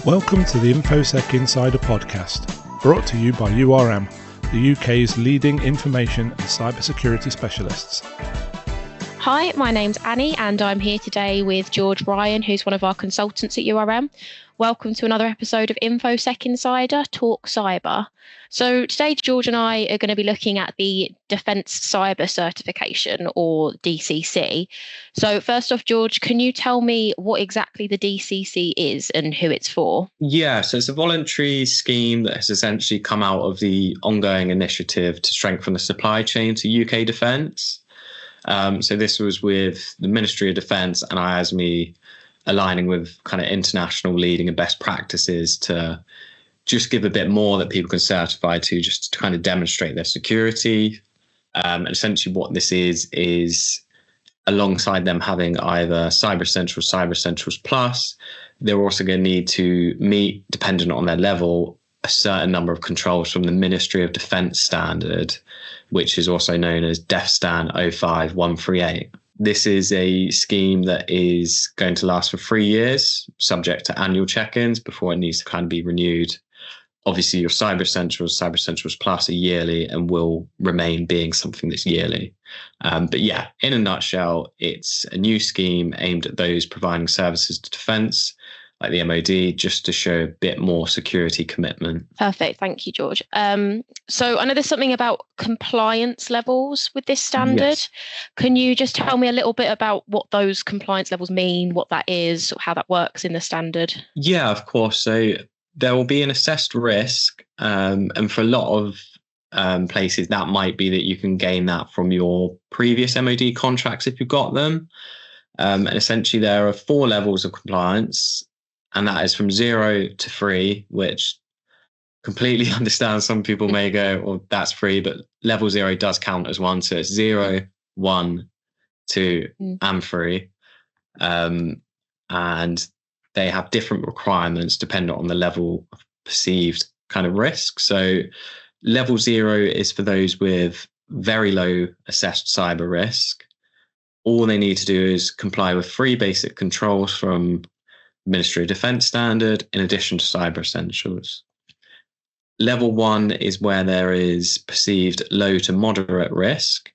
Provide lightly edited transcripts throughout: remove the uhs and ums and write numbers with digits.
Welcome to the InfoSec Insider podcast, brought to you by URM, the UK's leading information and cybersecurity specialists. Hi, my name's Annie and I'm here today with George Ryan, who's one of our consultants at URM. Welcome to another episode of InfoSec Insider, Talk Cyber. So today, George and I are going to be looking at the Defence Cyber Certification, or DCC. So first off, George, can you tell me what exactly the DCC is and who it's for? Yeah, so it's a voluntary scheme that has essentially come out of the ongoing initiative to strengthen the supply chain to UK defence. So this was with the Ministry of Defence and IASME aligning with kind of international leading and best practices to just give a bit more that people can certify to, just to kind of demonstrate their security. And essentially what this is alongside them having either Cyber Essentials, Cyber Essentials Plus, they're also going to need to meet, dependent on their level, a certain number of controls from the Ministry of Defence standard, which is also known as DefStan 05138. This is a scheme that is going to last for 3 years, subject to annual check-ins before it needs to kind of be renewed. Obviously, your Cyber Essentials Plus are yearly and will remain being something that's yearly. But yeah, in a nutshell, it's a new scheme aimed at those providing services to defence, like the MOD, just to show a bit more security commitment. Perfect. Thank you, George. So I know there's something about compliance levels with this standard. Yes. Can you just tell me a little bit about what those compliance levels mean, what that is, how that works in the standard? Yeah, of course. So there will be an assessed risk. And for a lot of places, that might be that you can gain that from your previous MOD contracts if you've got them. And essentially, there are 4 levels of compliance. And that is from 0 to 3, which completely understand. Some people may go, well, that's 3, but level 0 does count as 1. So it's 0, 1, 2, and 3. And they have different requirements depending on the level of perceived kind of risk. So level 0 is for those with very low assessed cyber risk. All they need to do is comply with 3 basic controls from Ministry of Defence standard, in addition to Cyber Essentials. Level 1 is where there is perceived low to moderate risk,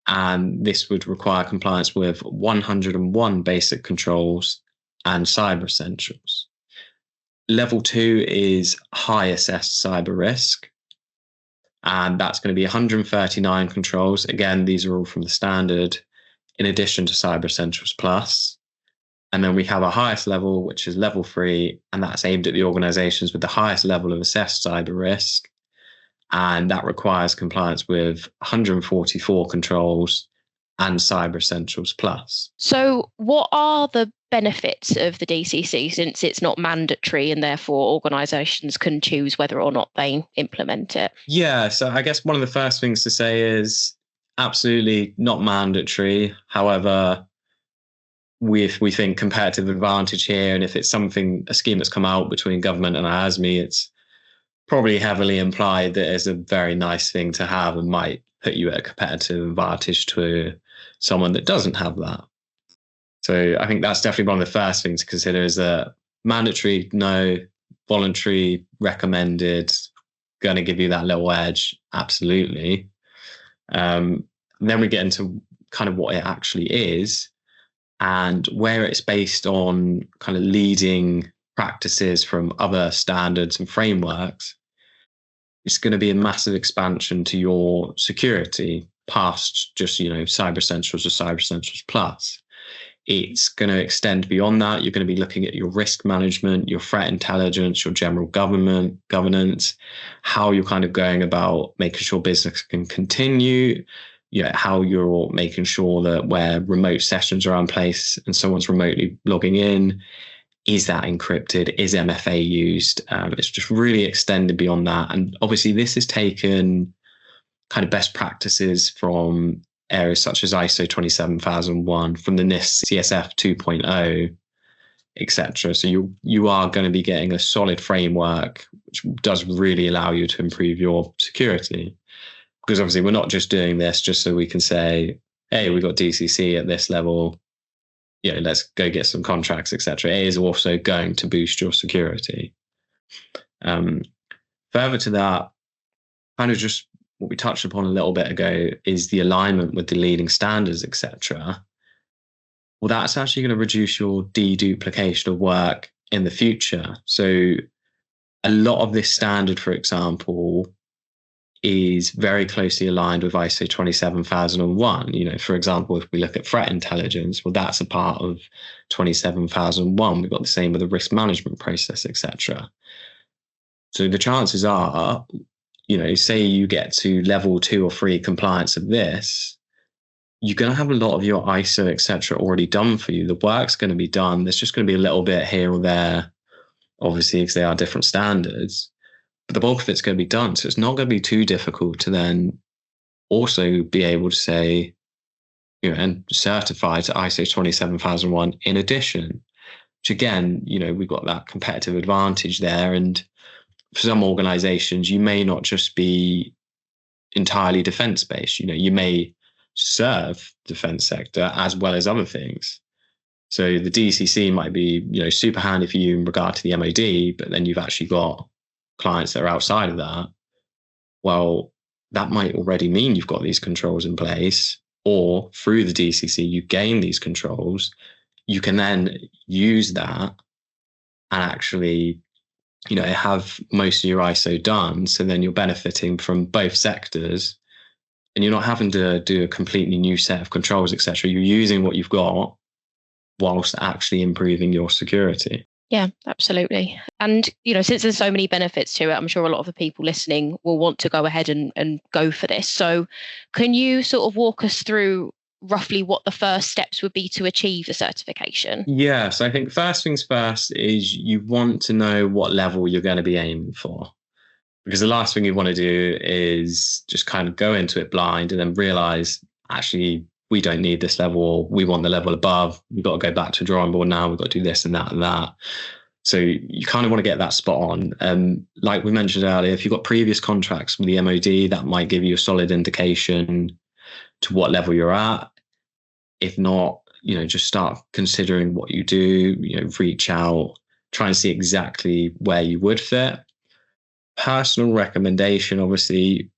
and this would require compliance with 101 basic controls and Cyber Essentials. Level 2 is high assessed cyber risk, and that's going to be 139 controls. Again, these are all from the standard, in addition to Cyber Essentials Plus. And then we have our highest level, which is level 3, and that's aimed at the organizations with the highest level of assessed cyber risk. And that requires compliance with 144 controls and Cyber Essentials Plus. So what are the benefits of the DCC, since it's not mandatory and therefore organizations can choose whether or not they implement it? Yeah, so I guess one of the first things to say is absolutely not mandatory. However, we think competitive advantage here, and if it's a scheme that's come out between government and IASME, it's probably heavily implied that it's a very nice thing to have and might put you at a competitive advantage to someone that doesn't have that. So I think that's definitely one of the first things to consider, is that mandatory, no; voluntary, recommended, going to give you that little edge, absolutely. Then we get into kind of what it actually is, and where it's based on kind of leading practices from other standards and frameworks. It's going to be a massive expansion to your security past just, Cyber Essentials or Cyber Essentials Plus. It's going to extend beyond that. You're going to be looking at your risk management, your threat intelligence, your general governance, how you're kind of going about making sure business can continue, how you're making sure that where remote sessions are in place and someone's remotely logging in, is that encrypted? Is MFA used? It's just really extended beyond that. And obviously this has taken kind of best practices from areas such as ISO 27001, from the NIST CSF 2.0, etc. So you are going to be getting a solid framework, which does really allow you to improve your security. Because obviously we're not just doing this just so we can say, hey, we got DCC at this level, let's go get some contracts, etc. It is also going to boost your security. Further to that, kind of just what we touched upon a little bit ago is the alignment with the leading standards, etc. Well, that's actually going to reduce your deduplication of work in the future. So a lot of this standard, for example, is very closely aligned with ISO 27001. For example, if we look at threat intelligence, well, that's a part of 27001. We've got the same with the risk management process, etc. So the chances are, say you get to level 2 or 3 compliance of this, you're going to have a lot of your ISO, etc. already done for you. The work's going to be done. There's just going to be a little bit here or there, obviously, because they are different standards. But the bulk of it's going to be done. So it's not going to be too difficult to then also be able to say, and certify to ISO 27001 in addition, which again, we've got that competitive advantage there. And for some organizations, you may not just be entirely defense-based. You may serve defense sector as well as other things. So the DCC might be, super handy for you in regard to the MOD, but then you've actually got clients that are outside of that. Well, that might already mean you've got these controls in place, or through the DCC, you gain these controls. You can then use that and actually, have most of your ISO done. So then you're benefiting from both sectors and you're not having to do a completely new set of controls, etc. You're using what you've got whilst actually improving your security. Yeah, absolutely. And, since there's so many benefits to it, I'm sure a lot of the people listening will want to go ahead and go for this. So can you sort of walk us through roughly what the first steps would be to achieve the certification? Yeah, so I think first things first is you want to know what level you're going to be aiming for. Because the last thing you want to do is just kind of go into it blind and then realize, actually, we don't need this level. We want the level above. We've got to go back to drawing board now. We've got to do this and that and that. So you kind of want to get that spot on. Like we mentioned earlier, if you've got previous contracts with the MOD, that might give you a solid indication to what level you're at. If not, just start considering what you do, reach out, try and see exactly where you would fit. Personal recommendation, obviously,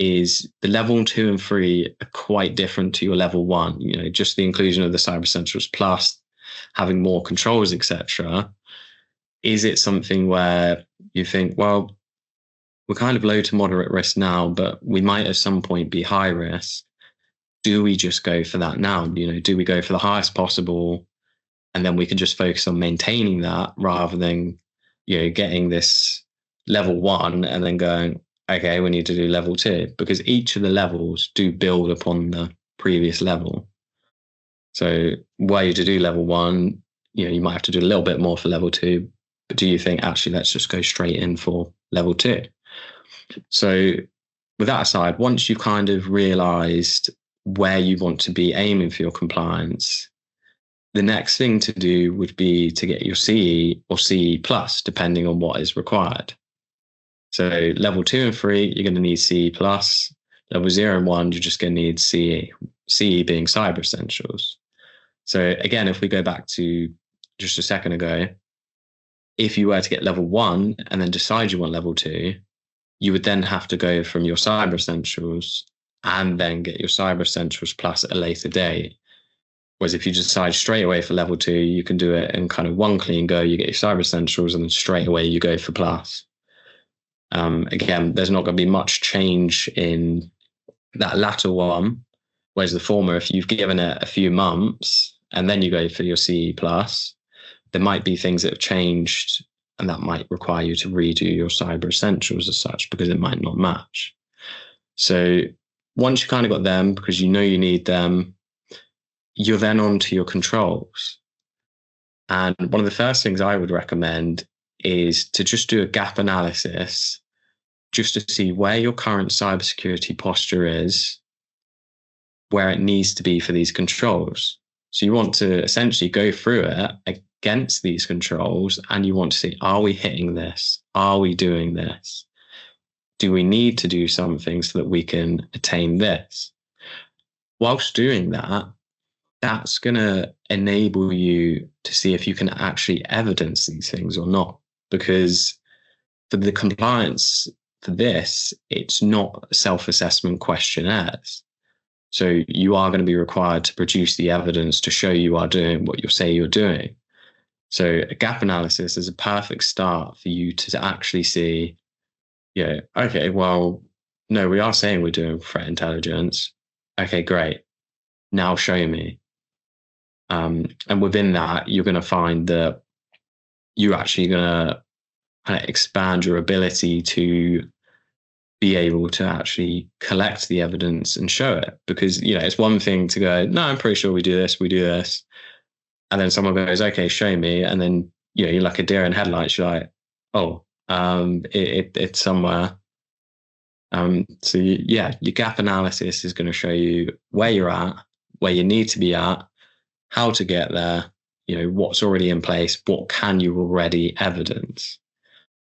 is the level 2 and 3 are quite different to your level 1. Just the inclusion of the Cyber Essentials Plus, having more controls, etc. Is it something where you think, well, we're kind of low to moderate risk now, but we might at some point be high risk? Do we just go for that now? Do we go for the highest possible, and then we can just focus on maintaining that rather than, getting this level 1 and then going, okay, we need to do level 2, because each of the levels do build upon the previous level. So were you to do level 1, you might have to do a little bit more for level 2, but do you think, actually, let's just go straight in for level 2? So with that aside, once you've kind of realized where you want to be aiming for your compliance, the next thing to do would be to get your CE or CE plus, depending on what is required. So level 2 and 3, you're going to need CE plus. Level 0 and 1, you're just going to need CE. CE being Cyber Essentials. So again, if we go back to just a second ago, if you were to get level 1 and then decide you want level 2, you would then have to go from your Cyber Essentials and then get your Cyber Essentials Plus at a later date. Whereas if you decide straight away for level 2, you can do it in kind of one clean go. You get your Cyber Essentials and then straight away you go for Plus. Again, there's not going to be much change in that latter one. Whereas the former, if you've given it a few months and then you go for your CE plus, there might be things that have changed and that might require you to redo your Cyber Essentials as such, because it might not match. So once you kind of got them, because you know you need them, you're then on to your controls. And one of the first things I would recommend is to just do a gap analysis, just to see where your current cybersecurity posture is, where it needs to be for these controls. So you want to essentially go through it against these controls, and you want to see, are we hitting this? Are we doing this? Do we need to do something so that we can attain this? Whilst doing that, that's going to enable you to see if you can actually evidence these things or not. Because for the compliance for this, it's not self-assessment questionnaires. So you are going to be required to produce the evidence to show you are doing what you say you're doing. So a gap analysis is a perfect start for you to actually see, okay, well, no, we are saying we're doing threat intelligence. Okay, great. Now show me. And within that, you're going to find that you're actually going to kind of expand your ability to be able to actually collect the evidence and show it. Because, it's one thing to go, no, I'm pretty sure we do this. And then someone goes, okay, show me. And then, you're like a deer in headlights. You're like, oh, it's somewhere. So your gap analysis is going to show you where you're at, where you need to be at, how to get there, what's already in place, what can you already evidence.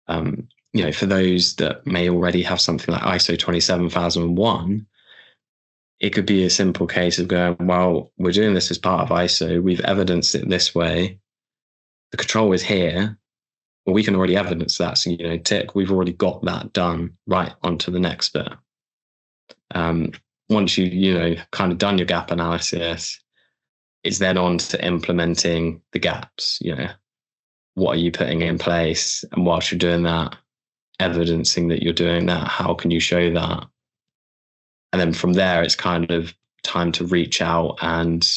For those that may already have something like ISO 27001, it could be a simple case of going, well, we're doing this as part of ISO. We've evidenced it this way. The control is here. Well, we can already evidence that. So, tick, we've already got that done. Right, onto the next bit. Once you, kind of done your gap analysis, it's then on to implementing the gaps. What are you putting in place? And whilst you're doing that, evidencing that you're doing that, how can you show that? And then from there, it's kind of time to reach out and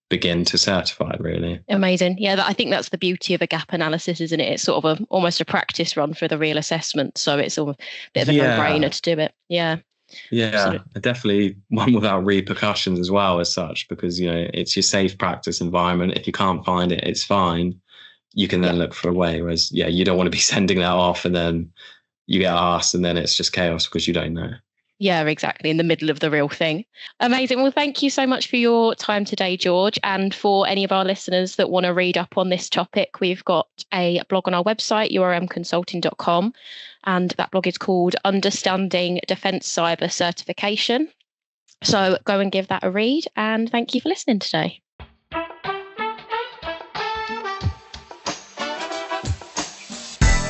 begin to certify, really. Amazing. Yeah, I think that's the beauty of a gap analysis, isn't it? It's sort of almost a practice run for the real assessment. So it's a bit of a no-brainer to do it. Yeah. Yeah, absolutely. Definitely one without repercussions as well as such, because, it's your safe practice environment. If you can't find it, it's fine. You can then look for a way. Whereas, you don't want to be sending that off and then you get asked and then it's just chaos because you don't know. Yeah, exactly. In the middle of the real thing. Amazing. Well, thank you so much for your time today, George. And for any of our listeners that want to read up on this topic, we've got a blog on our website, urmconsulting.com. And that blog is called Understanding Defence Cyber Certification. So go and give that a read. And thank you for listening today.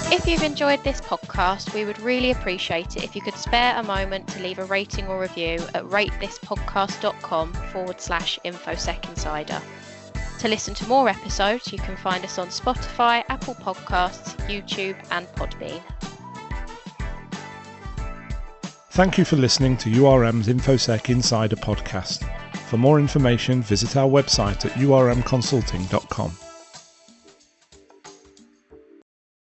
If you've enjoyed this podcast, we would really appreciate it if you could spare a moment to leave a rating or review at ratethispodcast.com/InfoSec Insider. To listen to more episodes, you can find us on Spotify, Apple Podcasts, YouTube, and Podbean. Thank you for listening to URM's InfoSec Insider podcast. For more information, visit our website at urmconsulting.com.